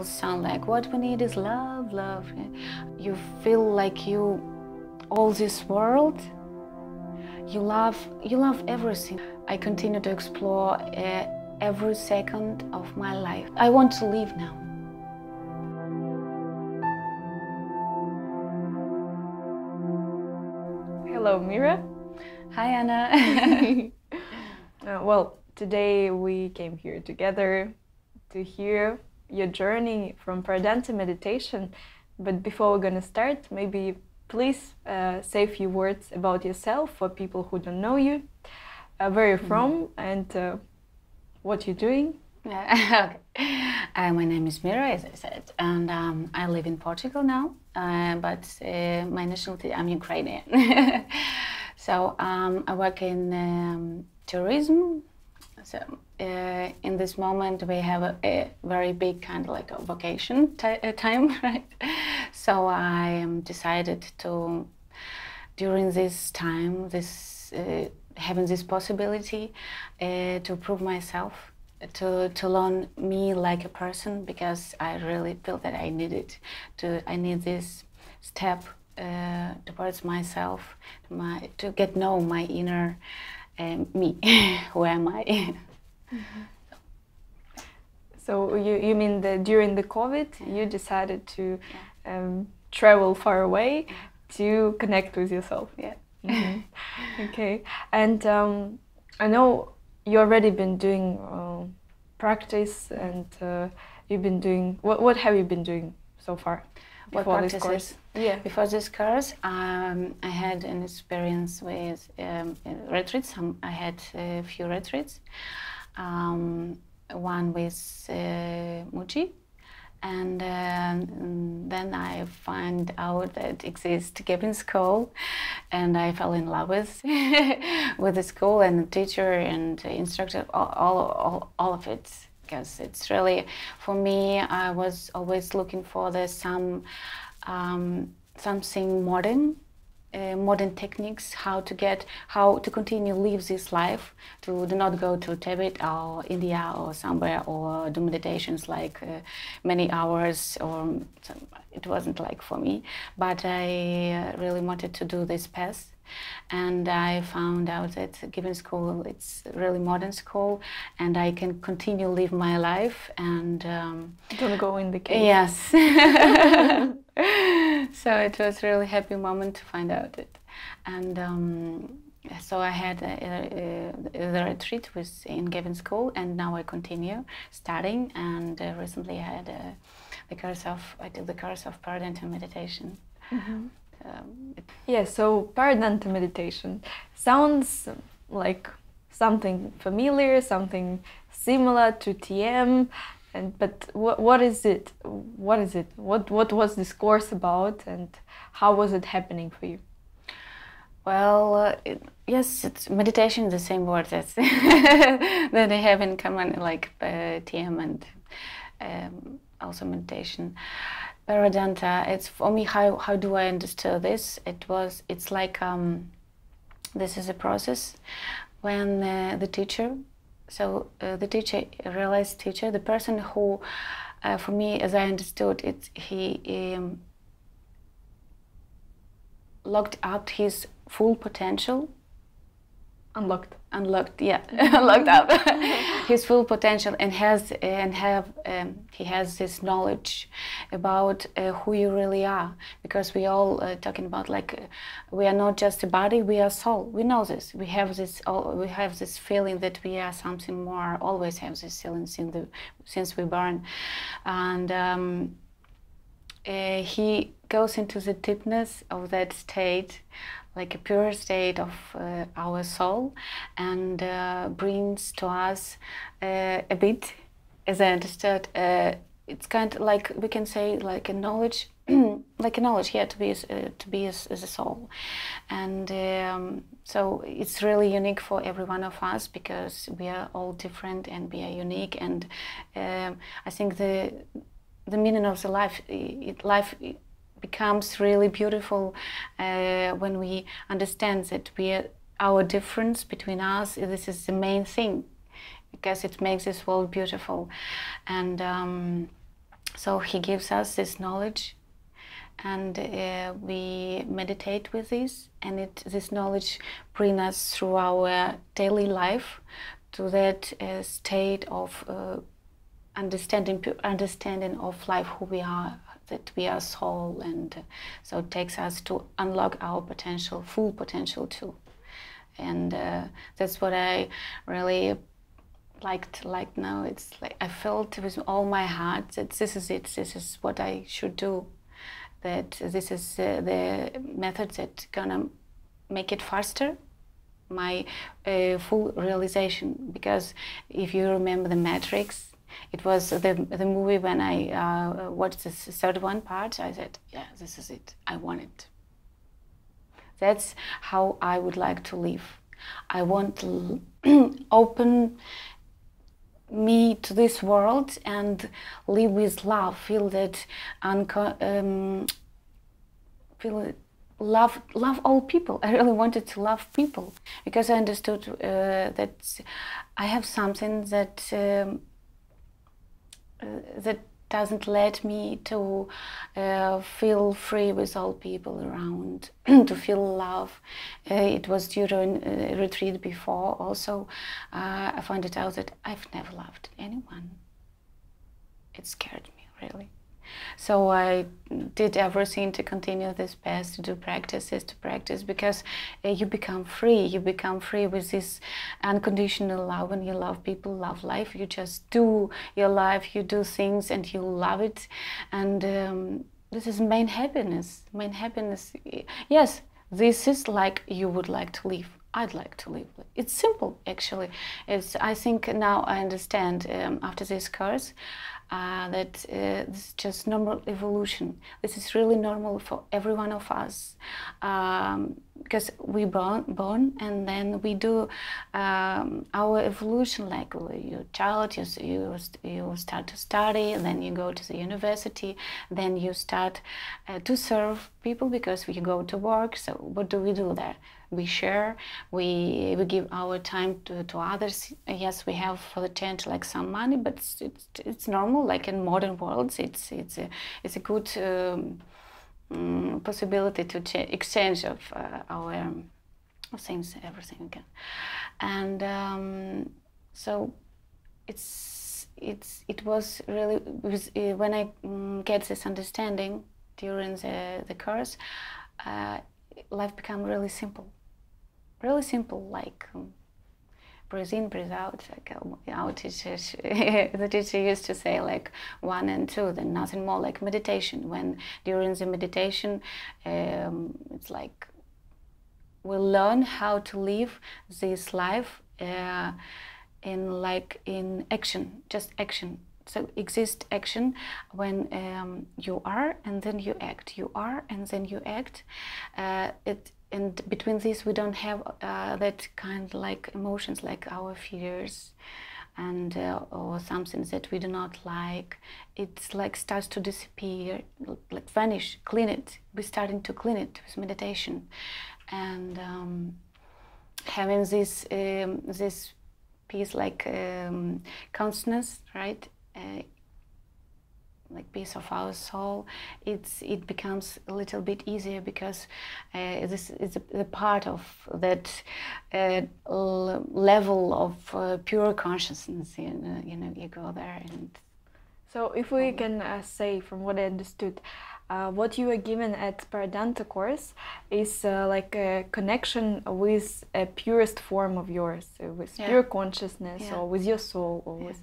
sound like what we need is love, love. You feel like you, all this world, you love everything. I continue to explore every second of my life. I want to live now. Hello, Mira. Hi, Anna. Well, today we came here together to hear your journey from Paradanta Meditation. But before we're going to start, maybe please say a few words about yourself for people who don't know you, where you're from, and what you're doing. Okay. My name is Mira, as I said, and I live in Portugal now, but my nationality, I'm Ukrainian. So I work in tourism. So in this moment we have a very big kind of like a vacation time, right? So I decided to, during this time, having this possibility to prove myself, to learn me like a person, because I really feel that I need this step towards myself, to get know my inner me. Who am I? Mm-hmm. So you mean that during the COVID you decided to travel far away to connect with yourself? Yeah. Mm-hmm. Okay. And I know you already been doing practice, and you've been doing what have you been doing so far? What practices? This course? Yeah. Before this course, I had an experience with retreats. I had a few retreats. One with Muji, and then I find out that exists Gavin School, and I fell in love with the school and the teacher and the instructor, all of it, because it's really, for me, I was always looking for something modern techniques, how to continue live this life, to do not go to Tibet or India or somewhere, or do meditations like many hours, or it wasn't like for me. But I really wanted to do this path, and I found out that given school, it's really modern school, and I can continue live my life and don't go in the cave. Yes. So it was a really happy moment to find out it, and so I had the retreat in Gavin School, and now I continue studying. And recently I had I took the course of Paradanta Meditation. Mm-hmm. Yeah, so Paradanta Meditation sounds like something familiar, something similar to TM. But what is it? What is it? What was this course about, and how was it happening for you? Well, yes, it's meditation, the same word that they have in common, like TM and also meditation. Paradanta, it's for me, how do I understand this? It's like this is a process when the teacher. So the teacher, realized teacher, the person who, for me, as I understood it, he locked up his full potential. Unlocked, yeah, locked up his full potential, and he has this knowledge about who you really are, because we all talking about like we are not just a body, we are soul. We know this. We have this feeling that we are something more. Always have this feeling since we born, and he goes into the deepness of that state, like a pure state of our soul, and brings to us a bit, as I understood, it's kind of like, we can say, like a knowledge, like a knowledge, yeah, to be as a soul. And so it's really unique for every one of us, because we are all different and we are unique. And I think the meaning of the life becomes really beautiful when we understand that our difference between us, this is the main thing, because it makes this world beautiful. And So he gives us this knowledge, and we meditate with this, and this knowledge brings us through our daily life to that state of understanding of life, who we are, that we are soul, and so it takes us to unlock our potential, full potential too. And that's what I really liked now. It's like I felt with all my heart that this is it, this is what I should do, that this is the method that's gonna make it faster, my full realization. Because if you remember the Matrix, it was the movie when I watched the third one part, I said, yeah, this is it, I want it. That's how I would like to live. I want to open me to this world and live with love, feel that love all people. I really wanted to love people, because I understood that I have something that that doesn't let me to feel free with all people around, to feel love. It was during a retreat before also, I found it out that I've never loved anyone. It scared me, really. So I did everything to continue this path, to do practices, to practice, because you become free. You become free with this unconditional love. When you love people, love life, you just do your life, you do things and you love it. And this is main happiness. Main happiness, yes, this is like you would like to live. I'd like to live. It's simple, actually. I think now I understand after this course that this is just normal evolution. This is really normal for every one of us, because we born and then we do our evolution. Like you're a child, you start to study, and then you go to the university, then you start to serve people because we go to work. So what do we do there? We share, we give our time to others. Yes, we have for the change like some money, but it's normal. Like in modern worlds, it's a good possibility to exchange of our things, everything again. And so it was really when I get this understanding during the course, life became really simple. Really simple, like breathe in, breathe out. Like our teachers, the teacher used to say like 1 and 2, then nothing more, like meditation. When during the meditation, it's like we learn how to live this life in action, just action. So exist action when you are and then you act. You are and then you act. And between this we don't have that kind like emotions like our fears and or something that we do not like. It's like starts to disappear, like vanish, clean it. We're starting to clean it with meditation. And having this peace, like consciousness, right? Like piece of our soul, it becomes a little bit easier, because this is the part of that level of pure consciousness. You know, you go there. And so, if we can say, from what I understood, what you were given at Paradanta course is like a connection with a purest form of yours, with pure consciousness, or with your soul, or with,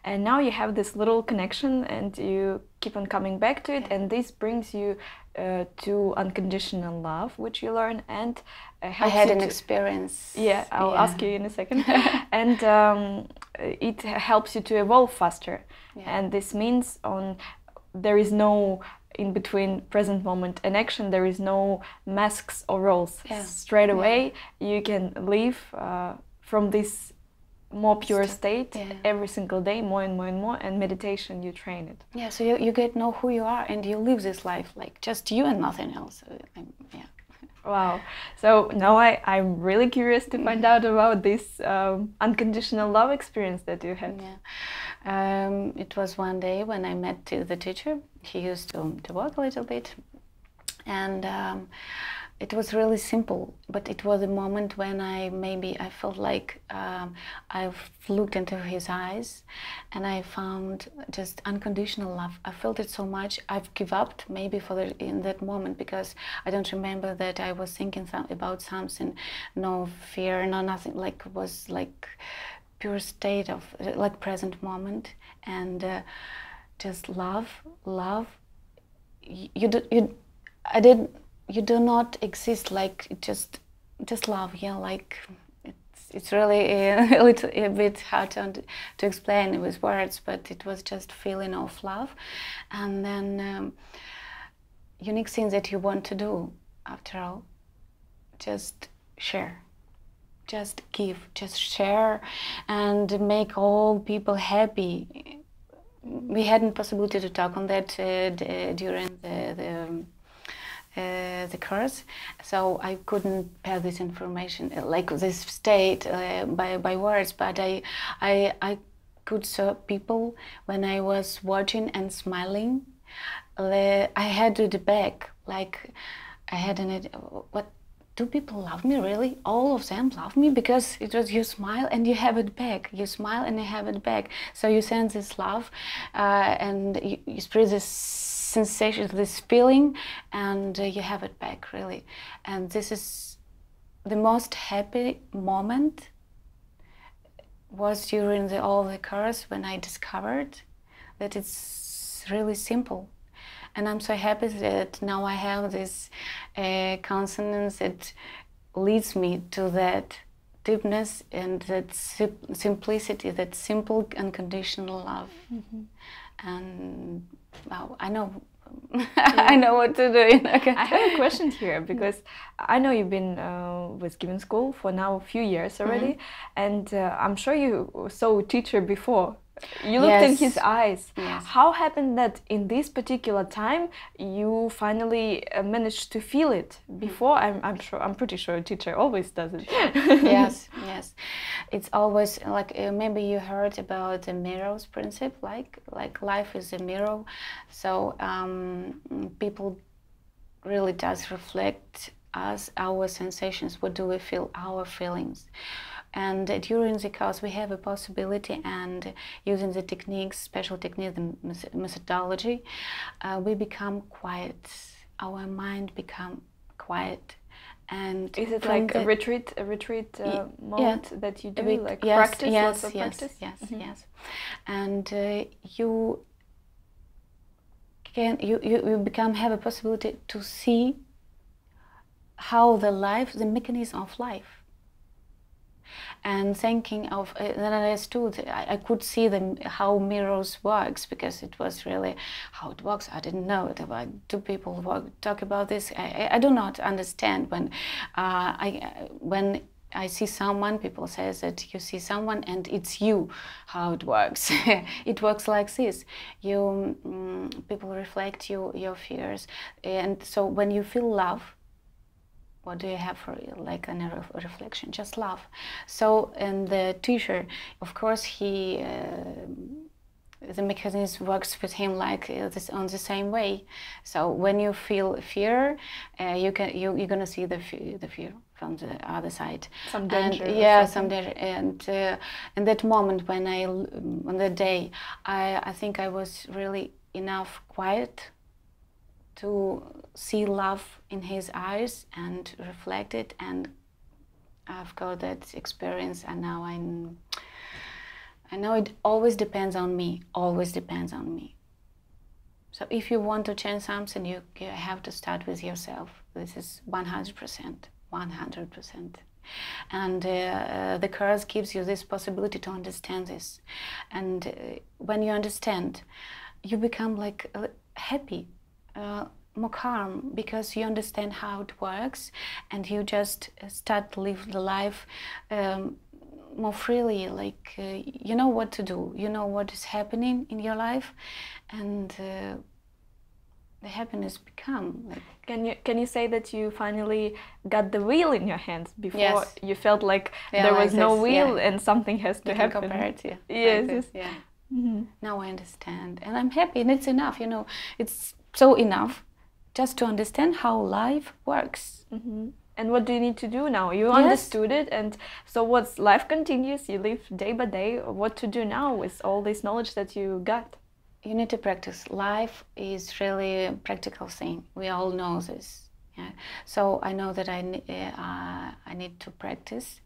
and now you have this little connection, and you keep on coming back to it, and this brings you to unconditional love, which you learn, and helps I had you an to, experience. Yeah, I'll ask you in a second. And it helps you to evolve faster, and this means there is no in between present moment and action, there is no masks or roles. Straight away you can live from this more pure state every single day, more and more and more, and meditation, you train it. Yeah, so you get know who you are and you live this life like just you and nothing else. Wow. So now I'm really curious to find out about this unconditional love experience that you had. Yeah. It was one day when I met the teacher. He used to walk a little bit. And it was really simple, but it was a moment when I felt like I've looked into his eyes and I found just unconditional love. I felt it so much. I've given up maybe in that moment, because I don't remember that I was thinking about something, no fear, no nothing, like it was like pure state of like present moment, and just love. You do not exist, like just love. Yeah, like it's really a bit hard to explain with words, but it was just feeling of love. And then unique thing that you want to do after all, just share, just give, just share, and make all people happy. We hadn't possibility to talk on that during the course, so I couldn't pass this information, like this state, by words. But I could saw people when I was watching and smiling. I had to the back, like I had an idea, what, do people love me really? All of them love me? Because it was, you smile and you have it back. You smile and you have it back. So you send this love, and you spread this sensation, this feeling, and you have it back, really. And this is the most happy moment was during all the course, when I discovered that it's really simple. And I'm so happy that now I have this consonance that leads me to that deepness and that simplicity, that simple unconditional love. And wow, I know. I know what to do. I have a question here, because I know you've been with Given School for now a few years already, and I'm sure you saw a teacher before. You looked in his eyes. Yes. How happened that in this particular time you finally managed to feel it? Before, I'm pretty sure a teacher always does it. Yes. It's always like, maybe you heard about the mirrors principle, like life is a mirror. So people really does reflect us, our sensations. What do we feel? Our feelings. And during the course, we have a possibility, and using the techniques, special techniques, the methodology, we become quiet. Our mind become quiet. And is it like a retreat mode that you do, like practice, lots of practice? Yes. And you have a possibility to see how the mechanism of life. And thinking of, then I understood, I could see how mirrors works, because it was really how it works. I didn't know it. About two people talk about this. I do not understand when I see someone, people say that you see someone and it's you, how it works. It works like this. People reflect your fears, and so when you feel love, what do you have for like a reflection? Just love. So, and the teacher, of course, the mechanism works with him like this, on the same way. So when you feel fear, you're gonna see the fear from the other side. Some danger. And, some danger. And in that moment, when on that day, I think I was really enough quiet to see love in his eyes and reflect it, and I've got that experience, and now I know it always depends on me, always depends on me. So if you want to change something, you have to start with yourself. This is 100%, 100%. And the course gives you this possibility to understand this. And when you understand, you become like happy, more calm, because you understand how it works, and you just start to live the life more freely, like you know what to do, you know what is happening in your life, and the happiness become. Like, can you say that you finally got the wheel in your hands? Before yes. you felt like Yeah, there like was no this, wheel yeah. and something has to You happen. can compare it, yeah. Yes, like yes. this, yeah. Mm-hmm. Now I understand, and I'm happy, and it's enough. You know, it's so enough just to understand how life works. Mm-hmm. And what do you need to do now? You Yes. understood it, and so what's life continues. You live day by day. What to do now with all this knowledge that you got? You need to practice. Life is really a practical thing. We all know this. Yeah. So I know that I need to practice.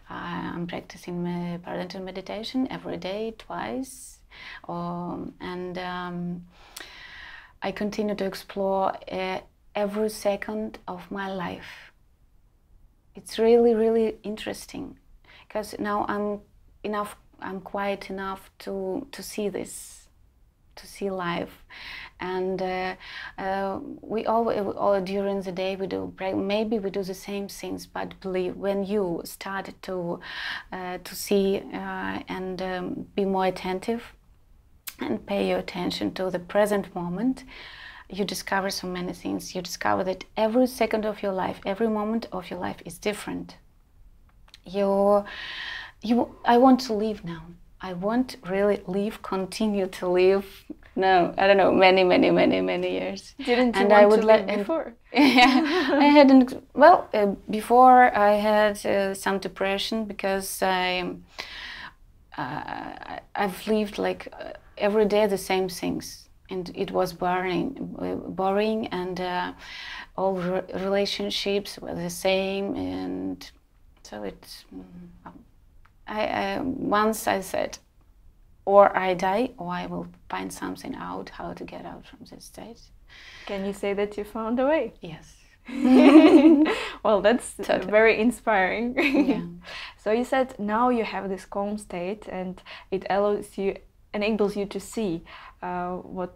I'm practicing my Paradanta Meditation every day, twice, and I continue to explore every second of my life. It's really, really interesting, because now I'm quiet enough to see this, to see life, and we all during the day we do. Maybe we do the same things, but believe when you start to see and be more attentive and pay your attention to the present moment, you discover so many things. You discover that every second of your life, every moment of your life is different. I want to live now. I want really live, continue to live. No, I don't know, many years. Didn't you and want I would to live before? Yeah, I hadn't. Well, before I had some depression because I've lived like every day the same things. And it was boring, and all relationships were the same, and so it's. Once I said, or I die, or I will find something out how to get out from this state. Can you say that you found a way? Yes. Well, that's very inspiring. Yeah. So you said now you have this calm state, and it enables you to see what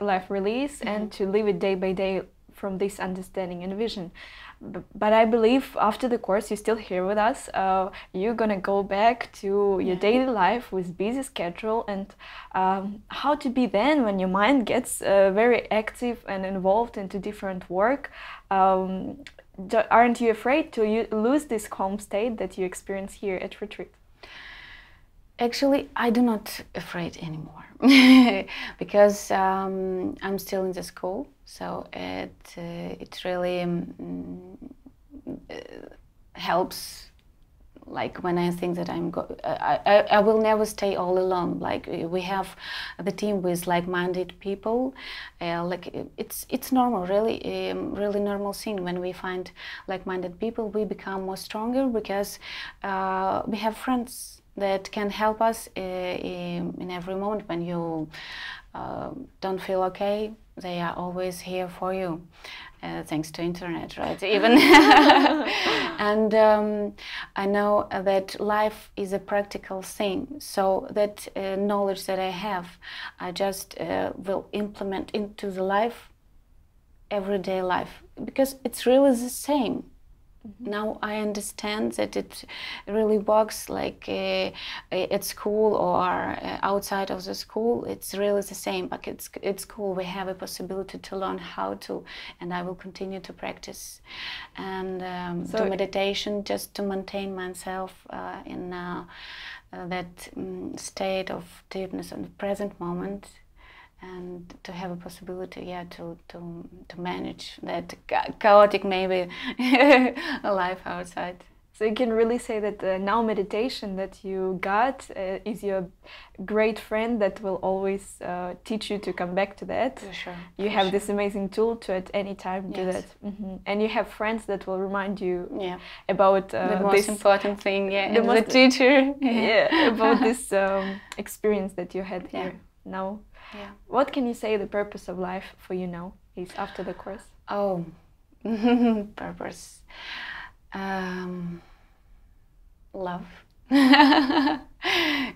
life really is, and to live it day by day from this understanding and vision. But I believe after the course you're still here with us. You're gonna go back to your daily life with busy schedule, and how to be then when your mind gets very active and involved into different work. Aren't you afraid to lose this calm state that you experience here at retreat? Actually, I do not afraid anymore because I'm still in the school, so it really helps. Like when I think that I will never stay all alone. Like we have the team with like-minded people. Like it's normal, really, really normal thing. When we find like-minded people, we become more stronger because we have friends that can help us in every moment when you don't feel okay. They are always here for you, thanks to internet, right? Even and I know that life is a practical thing, so that knowledge that I have, I just will implement into the life, everyday life, because it's really the same. Now I understand that it really works like at school or outside of the school. It's really the same, but it's cool. We have a possibility to learn how to, and I will continue to practice and do meditation just to maintain myself in that state of deepness in the present moment. And to have a possibility, to manage that chaotic maybe life outside. So you can really say that now meditation that you got is your great friend that will always teach you to come back to that. For sure. You have this amazing tool to at any time do that. And you have friends that will remind you about the most important thing, the teacher. About this experience that you had here now. Yeah. What can you say the purpose of life for you now is after the course? Oh, purpose. Love.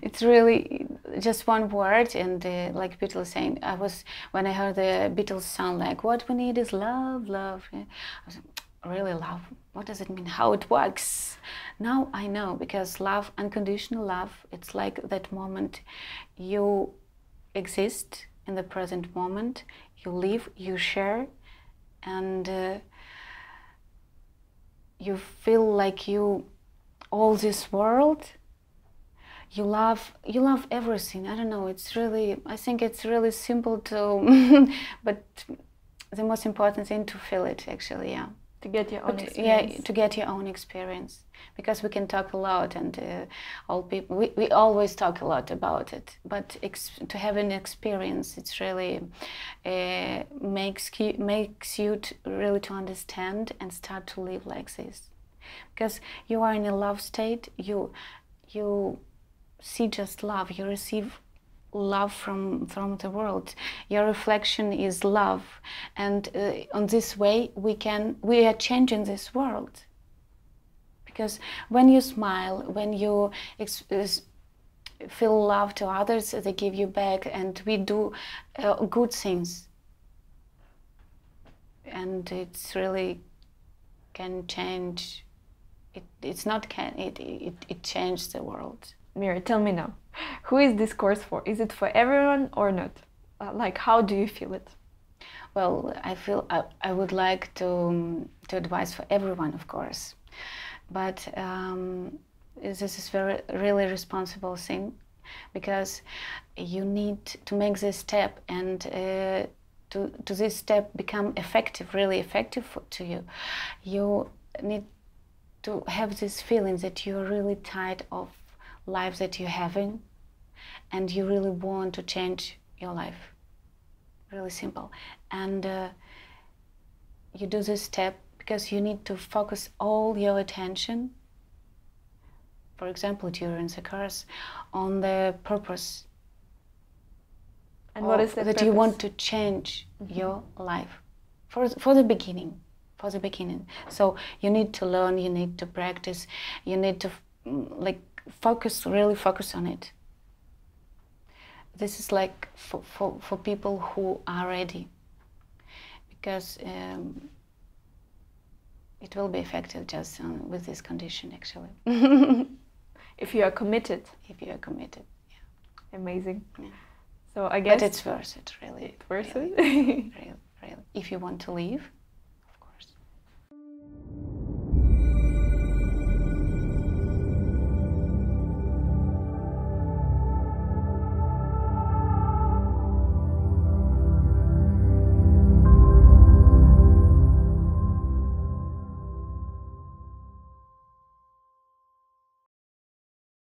It's really just one word, and like Beatles saying, when I heard the Beatles song, like, what we need is love, love. I was like, really love? What does it mean? How it works? Now I know, because love, unconditional love, it's like that moment you exist in the present moment. You live, you share, and you feel like you, all this world, you love everything. I don't know, it's really, I think it's really simple to, but the most important thing to feel it actually, yeah. To get your own experience. Yeah, to get your own experience. Because we can talk a lot, and all people, we always talk a lot about it, but to have an experience, it's really makes you really to understand and start to live like this. Because you are in a love state, you see just love, you receive love from the world. Your reflection is love, and on this way we are changing this world. Because when you smile, when you feel love to others, they give you back, and we do good things, and it's really can change. It changed the world. Mira, tell me now, who is this course for? Is it for everyone or not? Like, how do you feel it? Well, I feel I would like to advise for everyone, of course, but this is really responsible thing, because you need to make this step, and to this step become effective, really effective to you. You need to have this feeling that you're really tired of life that you're having, and you really want to change your life. Really simple. And you do this step because you need to focus all your attention, for example during the course, on the purpose. And what is the that purpose? You want to change your life for the beginning. For the beginning. So you need to learn, you need to practice, you need to really focus on it. This is like for people who are ready, because it will be effective just with this condition, actually. If you are committed. If you are committed, yeah. Amazing. Yeah. So I guess. But it's worth it, really. It's worth really, it? really. If you want to leave,